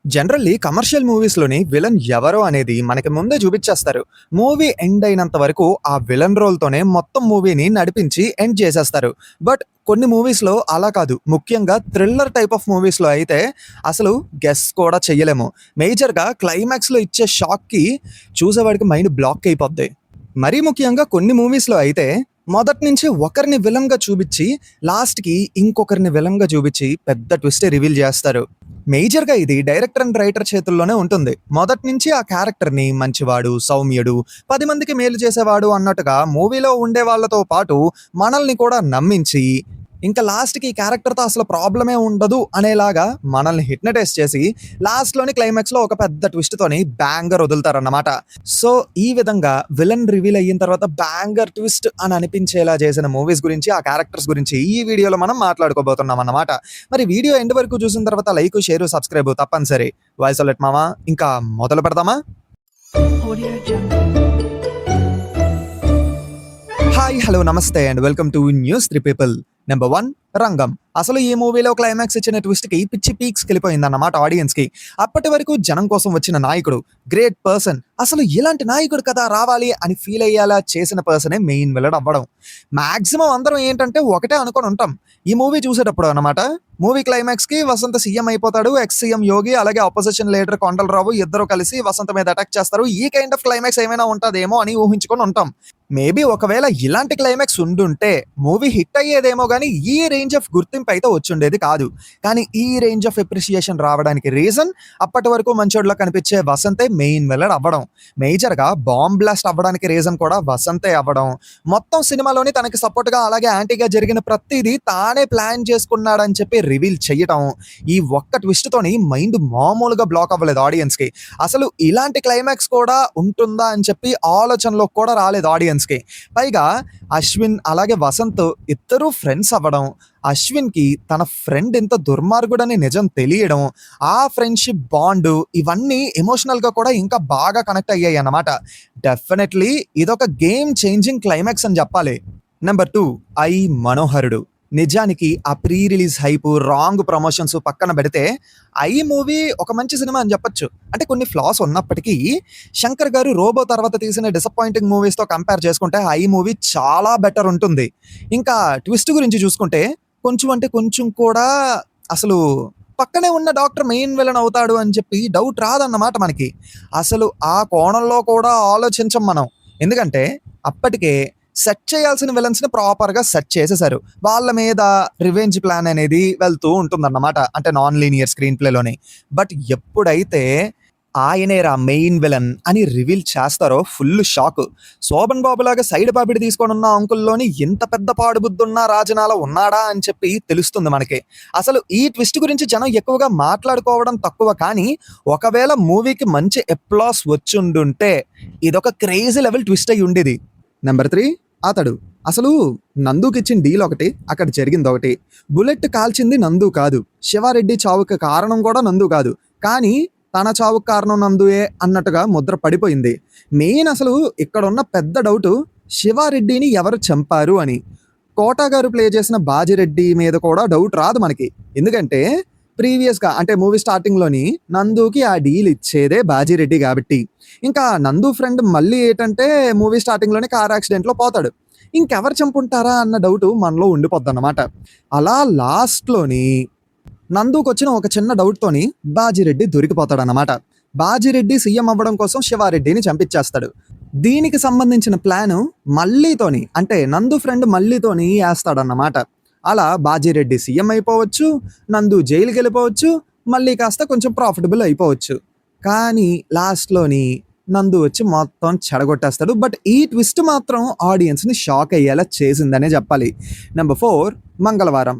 Generally commercial మూవీస్‌లోని villain ఎవరు అనేది మనకి ముందే చూపిచ్చేస్తారు. మూవీ ఎండ్ అయినంత వరకు ఆ విలన్ రోల్‌తోనే మొత్తం మూవీని నడిపించి ఎండ్ చేసేస్తారు. బట్ కొన్ని మూవీస్‌లో అలా కాదు. ముఖ్యంగా థ్రిల్లర్ టైప్ ఆఫ్ మూవీస్‌లో అయితే అసలు గెస్ కూడా చెయ్యలేము. మేజర్‌గా క్లైమాక్స్‌లో ఇచ్చే షాక్‌కి చూసేవాడికి మైండ్ బ్లాక్ అయిపోద్ది. మరీ ముఖ్యంగా కొన్ని మూవీస్‌లో అయితే మొదటి నుంచి ఒకరిని విలన్‌గా చూపిచ్చి లాస్ట్‌కి ఇంకొకరిని విలన్‌గా చూపిచ్చి పెద్ద ట్విస్టే రివీల్ చేస్తారు. మేజర్‌గా ఇది డైరెక్టర్ అండ్ రైటర్ చేతుల్లోనే ఉంటుంది. మొదటి నుంచి ఆ క్యారెక్టర్‌ని మంచివాడు, సౌమ్యుడు, 10 మందికి మేలు చేసేవాడు అన్నట్టుగా మూవీలో ఉండే వాళ్ళతో పాటు మనల్ని కూడా నమ్మించి, ఇంకా లాస్ట్‌కి ఈ క్యారెక్టర్‌తో అసలు ప్రాబ్లమే ఉండదు అనేలాగా మనల్ని హిప్నటైజ్ చేసి, లాస్ట్‌లోని క్లైమాక్స్‌లో ఒక పెద్ద ట్విస్ట్‌తోని బ్యాంగర్ వదులుతారన్నమాట. సో, ఈ విధంగా విలన్ రివీల్ అయిన తర్వాత బ్యాంగర్ ట్విస్ట్ అని అనిపించేలా చేసిన మూవీస్ గురించి, ఆ క్యారెక్టర్స్ గురించి ఈ వీడియోలో మనం మాట్లాడుకోబోతున్నామన్నమాట. మరి వీడియో ఎండ్ వరకు చూసిన తర్వాత లైక్, షేర్, సబ్స్క్రైబ్ తప్పనిసరి. వాయిస్ ఆల్ ఎట్ మామ ఇంకా మొదలు పెడదామా? Audio Jungle. హాయ్, హలో, నమస్తే and welcome to news 3 people. Number 1 రంగం. అసలు ఈ మూవీలో క్లైమాక్స్ ఇచ్చిన ట్విస్ట్‌కి పిచ్చి పీక్స్‌కెళ్ళిపోయిందన్నమాట ఆడియన్స్‌కి. అప్పటి వరకు జనం కోసం వచ్చిన నాయకుడు, గ్రేట్ పర్సన్, అసలు ఇలాంటి నాయకుడు కదా రావాలి అని ఫీల్ అయ్యేలా చేసిన పర్సనే మెయిన్ విలన్ అవ్వడం. మాక్సిమం అందరం ఏంటంటే ఒకటే అనుకొని ఉంటాం. ఈ మూవీ చూసేటప్పుడు అన్నమాట. మూవీ క్లైమాక్స్‌కి వసంత సీఎం అయిపోతాడు. ఎక్స్ సీఎం యోగి అలాగే అపోజిషన్ లీడర్ కొండలరావు ఇద్దరు కలిసి వసంత మీద అటాక్ చేస్తారు. ఈ కైండ్ ఆఫ్ క్లైమాక్స్ ఏమైనా ఉంటదేమో అని ఊహించుకొని ఉంటాం. మేబీ ఒకవేళ ఇలాంటి క్లైమాక్స్ ఉండుంటే మూవీ హిట్ అయ్యేదేమో గానీ ఈ రేంజ్ ఆఫ్ గుర్తింపు అయితే వచ్చుండేది కాదు. కానీ ఈ రేంజ్ ఆఫ్ అప్రిసియేషన్ రావడానికి రీజన్ అప్పటి వరకు మంచోడిలా కనిపించే వసంతే మెయిన్ విలన్ అవ్వడం. మేజర్‌గా బాంబ్ బ్లాస్ట్ అవ్వడానికి రీజన్ కూడా వసంతే అవ్వడం. మొత్తం సినిమాలోని తనకి సపోర్ట్‌గా అలాగే యాంటీగా జరిగిన ప్రతీదీ తానే ప్లాన్ చేసుకున్నాడని చెప్పి రివీల్ చెయ్యటం. ఈ ఒక్క ట్విస్ట్‌తోని మైండ్ మామూలుగా బ్లాక్ అవ్వలేదు ఆడియన్స్‌కి. అసలు ఇలాంటి క్లైమాక్స్ కూడా ఉంటుందా అని చెప్పి ఆలోచనలోకి కూడా రాలేదు ఆడియన్స్‌కి. పైగా అశ్విన్ అలాగే వసంత్ ఇద్దరూ ఫ్రెండ్స్ అవ్వడం, అశ్విన్‌కి తన ఫ్రెండ్ ఎంత దుర్మార్గుడని నిజం తెలియడం, ఆ ఫ్రెండ్‌షిప్ బాండ్ ఇవన్నీ ఎమోషనల్‌గా కూడా ఇంకా బాగా కనెక్ట్ అయ్యాయన్నమాట. డెఫినెట్‌లీ ఇదొక గేమ్ చేంజింగ్ క్లైమాక్స్ అని చెప్పాలి. Number 2 I Manoharudu. నిజానికి ఆ pre release hype, wrong promotions పక్కన పెడితే 'ఐ' మూవీ ఒక మంచి సినిమా అని చెప్పొచ్చు. అంటే కొన్ని ఫ్లాస్ ఉన్నప్పటికీ శంకర్ గారు 'రోబో' తర్వాత తీసిన డిసప్పాయింటింగ్ మూవీస్‌తో కంపేర్ చేసుకుంటే 'ఐ' మూవీ చాలా బెటర్ ఉంటుంది. ఇంకా ట్విస్ట్ గురించి చూసుకుంటే కొంచెం అంటే కొంచెం కూడా అసలు పక్కనే ఉన్న డాక్టర్ మెయిన్ విలన్ అవుతాడు అని చెప్పి డౌట్ రాదన్నమాట మనకి. అసలు ఆ కోణంలో కూడా ఆలోచించం మనం. ఎందుకంటే అప్పటికే సెట్ చేయాల్సిన విలన్స్‌ని ప్రాపర్‌గా సెట్ చేసేసారు. వాళ్ళ మీద రివెంజ్ ప్లాన్ అనేది వెళ్తూ ఉంటుందన్నమాట. అంటే నాన్ లీనియర్ స్క్రీన్ ప్లేలోని. బట్ ఎప్పుడైతే ఆయనేరా మెయిన్ విలన్ అని రివీల్ చేస్తారో ఫుల్ షాక్. శోభన్ బాబులాగా సైడ్ పాపిడి తీసుకొనున్న అంకుల్‌లోని ఇంత పెద్ద పాడుబుద్ధున్న రాజనాల ఉన్నాడా అని చెప్పి తెలుస్తుంది మనకి. అసలు ఈ ట్విస్ట్ గురించి జనం ఎక్కువగా మాట్లాడుకోవడం తక్కువ, కానీ ఒకవేళ మూవీకి మంచి అప్లాస్ వచ్చుండుంటే ఇదొక క్రేజీ లెవెల్ ట్విస్ట్ అయ్యి ఉండేది. నెంబర్ 3 అతడు. అసలు నందుకిచ్చిన డీల్ ఒకటి, అక్కడ జరిగిందొకటి. బుల్లెట్ కాల్చింది నందు కాదు. శివారెడ్డి చావుకి కారణం కూడా నందు కాదు. కానీ తన చావుకి కారణం నందుయే అన్నట్టుగా ముద్ర పడిపోయింది. మెయిన్ అసలు ఇక్కడున్న పెద్ద డౌటు శివారెడ్డిని ఎవరు చంపారు అని. కోట గారు ప్లే చేసిన బాజిరెడ్డి మీద కూడా డౌట్ రాదు మనకి. ఎందుకంటే ప్రీవియస్‌గా అంటే మూవీ స్టార్టింగ్‌లోని నందుకి ఆ డీల్ ఇచ్చేదే బాజిరెడ్డి కాబట్టి. ఇంకా నందు ఫ్రెండ్ మళ్ళీ ఏంటంటే మూవీ స్టార్టింగ్‌లోనే కార్ యాక్సిడెంట్‌లో పోతాడు. ఇంకెవరు చంపుంటారా అన్న డౌటు మనలో ఉండిపోద్దన్నమాట. అలా లాస్ట్‌లోని నందుకొచ్చిన ఒక చిన్న డౌట్‌తోని బాజిరెడ్డి దొరికిపోతాడన్నమాట. బాజిరెడ్డి సీఎం అవ్వడం కోసం శివారెడ్డిని చంపించేస్తాడు. దీనికి సంబంధించిన ప్లాను మల్లీతోని అంటే నందు ఫ్రెండ్ మల్లీతోని ఏస్తాడన్నమాట. అలా బాజిరెడ్డి సీఎం అయిపోవచ్చు, నందు జైలుకెళ్ళిపోవచ్చు, మళ్ళీ కాస్త కొంచెం ప్రాఫిటబుల్ అయిపోవచ్చు. కానీ లాస్ట్‌లోని నందు వచ్చి మొత్తం చెడగొట్టేస్తాడు. బట్ ఈ ట్విస్ట్ మాత్రం ఆడియన్స్‌ని షాక్ అయ్యేలా చేసిందనే చెప్పాలి. నెంబర్ 4 మంగళవారం.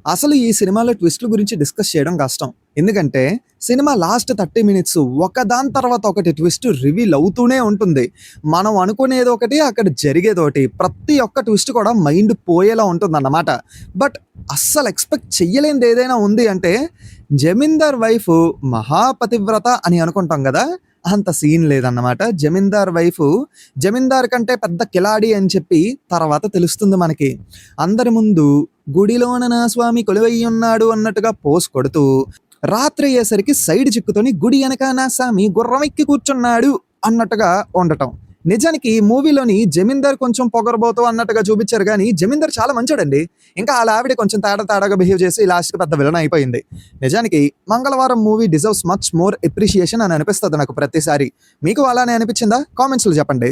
అసలు ఈ సినిమాలో ట్విస్ట్‌ల గురించి డిస్కస్ చేయడం కష్టం. ఎందుకంటే సినిమా లాస్ట్ 30 మినిట్స్ ఒకదాని తర్వాత ఒకటి ట్విస్ట్ రివీల్ అవుతూనే ఉంటుంది. మనం అనుకునేది ఒకటి, అక్కడ జరిగేదొకటి. ప్రతి ఒక్క ట్విస్ట్ కూడా మైండ్ పోయేలా ఉంటుందన్నమాట. బట్ అస్సలు ఎక్స్‌పెక్ట్ చెయ్యలేనిది ఏదైనా ఉంది అంటే జమీందార్ వైఫ్ మహాపతివ్రత అని అనుకుంటాం కదా! అంత సీన్ లేదన్నమాట. జమీందార్ వైఫ్ జమీందార్ కంటే పెద్ద కిలాడి అని చెప్పి తర్వాత తెలుస్తుంది మనకి. అందరి ముందు గుడిలోన నా స్వామి కొలువై ఉన్నాడు అన్నట్టుగా పోజ్ కొడుతూ రాత్రి అయ్యేసరికి సైడ్ చిక్కుతోని గుడి వెనక నా సామి గుర్రం ఎక్కి కూర్చున్నాడు అన్నట్టుగా ఉండటం. నిజానికి మూవీలోని జమీందార్ కొంచెం పొగరబోతు అన్నట్టుగా చూపించారు కానీ జమీందార్ చాలా మంచోడండి. ఇంకా వాళ్ళ ఆవిడ కొంచెం తేడాగా బిహేవ్ చేసి లాస్ట్కి పెద్ద విలన్ అయిపోయింది. నిజానికి మంగళవారం movie deserves much more appreciation అని అనిపిస్తుంది నాకు ప్రతిసారి. మీకు అలానే అనిపించిందా? కామెంట్స్లో చెప్పండి.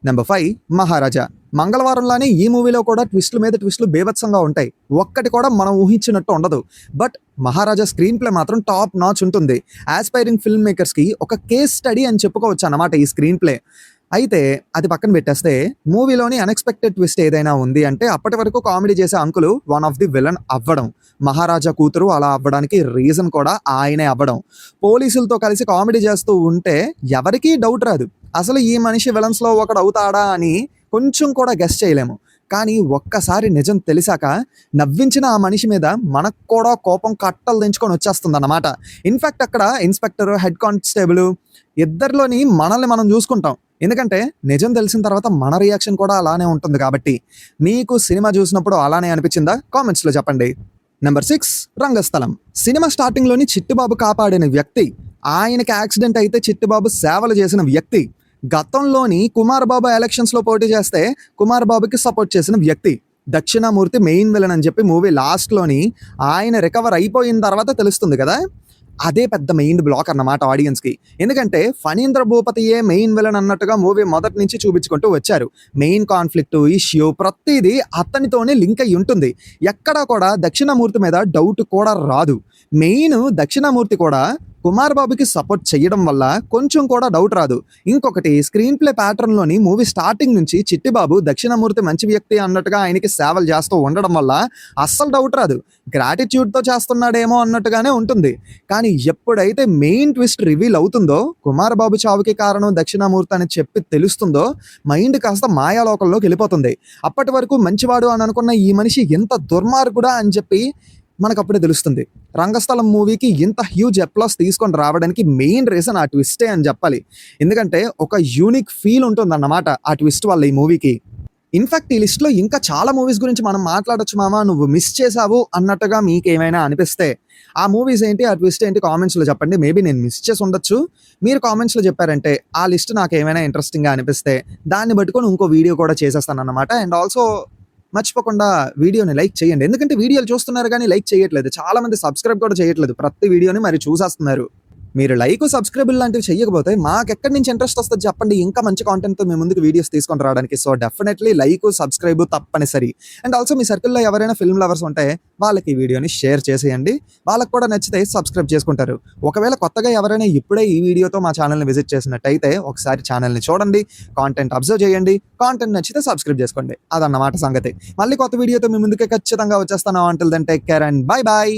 నెంబర్ 5 మహారాజా. మంగళవారంలానే ఈ మూవీలో కూడా ట్విస్టుల మీద ట్విస్టులు బేభత్సంగా ఉంటాయి. ఒక్కటి కూడా మనం ఊహించినట్టు ఉండదు. బట్ మహారాజా స్క్రీన్ ప్లే మాత్రం టాప్ నాచ్ ఉంటుంది. ఆస్పైరింగ్ ఫిల్మ్ మేకర్స్కి ఒక కేస్ స్టడీ అని చెప్పుకోవచ్చు అన్నమాట ఈ స్క్రీన్ ప్లే. అయితే అది పక్కన పెట్టేస్తే మూవీలోని అన్ఎక్స్పెక్టెడ్ ట్విస్ట్ ఏదైనా ఉంది అంటే అప్పటి వరకు కామెడీ చేసే uncle one of the villain అవ్వడం. మహారాజా కూతురు అలా అవ్వడానికి రీజన్ కూడా ఆయనే అవ్వడం. పోలీసులతో కలిసి కామెడీ చేస్తూ ఉంటే ఎవరికీ డౌట్ రాదు అసలు ఈ మనిషి విలన్స్లో ఒకడు అవుతాడా అని కొంచెం కూడా గెస్ చేయలేము. కానీ ఒక్కసారి నిజం తెలిసాక నవ్వించిన ఆ మనిషి మీద మనకు కూడా కోపం కట్టలు దించుకొని వచ్చేస్తుంది అన్నమాట. ఇన్ఫ్యాక్ట్ అక్కడ ఇన్స్పెక్టర్, హెడ్ కానిస్టేబుల్ ఇద్దరిలోని మనల్ని మనం చూసుకుంటాం. ఎందుకంటే నిజం తెలిసిన తర్వాత మన రియాక్షన్ కూడా అలానే ఉంటుంది కాబట్టి. మీకు సినిమా చూసినప్పుడు అలానే అనిపించిందా? కామెంట్స్లో చెప్పండి. నెంబర్ 6 రంగస్థలం. సినిమా స్టార్టింగ్లోని చిట్టిబాబు కాపాడిన వ్యక్తి, ఆయనకి యాక్సిడెంట్ అయితే చిట్టిబాబు సేవలు చేసిన వ్యక్తి, గతంలోని కుమార్ బాబు ఎలక్షన్స్లో పోటీ చేస్తే కుమార్ బాబుకి సపోర్ట్ చేసిన వ్యక్తి, దక్షిణామూర్తి మెయిన్ విలన్ అని చెప్పి మూవీ లాస్ట్లోని ఆయన రికవర్ అయిపోయిన తర్వాత తెలుస్తుంది కదా, అదే పెద్ద మెయిన్ బ్లాక్ అన్నమాట ఆడియన్స్కి. ఎందుకంటే ఫణీంద్ర భూపతియే మెయిన్ విలన్ అన్నట్టుగా మూవీ మొదటి నుంచి చూపించుకుంటూ వచ్చారు. మెయిన్ కాన్ఫ్లిక్ట్, ఇష్యూ ప్రతిదీ అతనితోనే లింక్ అయి ఉంటుంది. ఎక్కడా కూడా దక్షిణామూర్తి మీద డౌట్ కూడా రాదు. మెయిన్ దక్షిణామూర్తి కూడా కుమార్ బాబుకి సపోర్ట్ చేయడం వల్ల కొంచెం కూడా డౌట్ రాదు. ఇంకొకటి స్క్రీన్ ప్లే ప్యాటర్న్లోని మూవీ స్టార్టింగ్ నుంచి చిట్టిబాబు దక్షిణామూర్తి మంచి వ్యక్తి అన్నట్టుగా ఆయనకి సేవలు చేస్తూ ఉండడం వల్ల అస్సలు డౌట్ రాదు. గ్రాటిట్యూడ్తో చేస్తున్నాడేమో అన్నట్టుగానే ఉంటుంది. కానీ ఎప్పుడైతే మెయిన్ ట్విస్ట్ రివీల్ అవుతుందో, కుమార్ బాబు చావుకి కారణం దక్షిణామూర్తి అని చెప్పి తెలుస్తుందో, మైండ్ కాస్త మాయాలోకంలోకి వెళ్ళిపోతుంది. అప్పటి వరకు మంచివాడు అని అనుకున్న ఈ మనిషి ఎంత దుర్మార్గుడా అని చెప్పి మనకు అప్పుడే తెలుస్తుంది. రంగస్థలం మూవీకి ఇంత హ్యూజ్ అప్లాస్ తీసుకొని రావడానికి మెయిన్ రీజన్ ఆ ట్విస్టే అని చెప్పాలి. ఎందుకంటే ఒక యూనిక్ ఫీల్ ఉంటుందన్నమాట ఆ ట్విస్ట్ వల్ల ఈ మూవీకి. ఇన్ఫాక్ట్ ఈ లిస్ట్లో ఇంకా చాలా మూవీస్ గురించి మనం మాట్లాడొచ్చు మామ, నువ్వు మిస్ చేసావు అన్నట్టుగా మీకు ఏమైనా అనిపిస్తే ఆ మూవీస్ ఏంటి, ఆ ట్విస్ట్ ఏంటి కామెంట్స్లో చెప్పండి. మేబీ నేను మిస్ చేసి ఉండొచ్చు. మీరు కామెంట్స్లో చెప్పారంటే ఆ లిస్ట్ నాకు ఏమైనా ఇంట్రెస్టింగ్గా అనిపిస్తే దాన్ని బట్టుకొని ఇంకో వీడియో కూడా చేసేస్తాను అన్నమాట. అండ్ ఆల్సో మర్చిపోకుండా వీడియోని లైక్ చేయండి. ఎందుకంటే వీడియోలు చూస్తున్నారు కానీ లైక్ చేయట్లేదు. చాలా మంది సబ్స్క్రైబ్ కూడా చేయట్లేదు. ప్రతి వీడియోని మరి చూసేస్తున్నారు. మీరు లైక్, సబ్స్క్రైబ్ లాంటివి చేయకపోతే మాకెక్కడి నుంచి ఇంట్రెస్ట్ వస్తుంది చెప్పండి ఇంకా మంచి కాంటెంట్తో మీ ముందుకు వీడియోస్ తీసుకొని రావడానికి. సో డెఫినెట్లీ లైక్, సబ్స్క్రైబ్ తప్పనిసరి. అండ్ ఆల్సో మీ సర్కిల్లో ఎవరైనా ఫిల్మ్ లవర్స్ ఉంటే వాళ్ళకి ఈ వీడియోని షేర్ చేసేయండి. వాళ్ళకి కూడా నచ్చితే సబ్స్క్రైబ్ చేసుకుంటారు. ఒకవేళ కొత్తగా ఎవరైనా ఇప్పుడే ఈ వీడియోతో మా ఛానల్ని విజిట్ చేసినట్టయితే ఒకసారి ఛానల్ని చూడండి, కాంటెంట్ అబ్జర్వ్ చేయండి, కాంటెంట్ నచ్చితే సబ్స్క్రైబ్ చేసుకోండి. అదన్నమాట సంగతి. మళ్ళీ కొత్త వీడియోతో మీ ముందుకే ఖచ్చితంగా వచ్చేస్తాను. Until then take care and bye bye.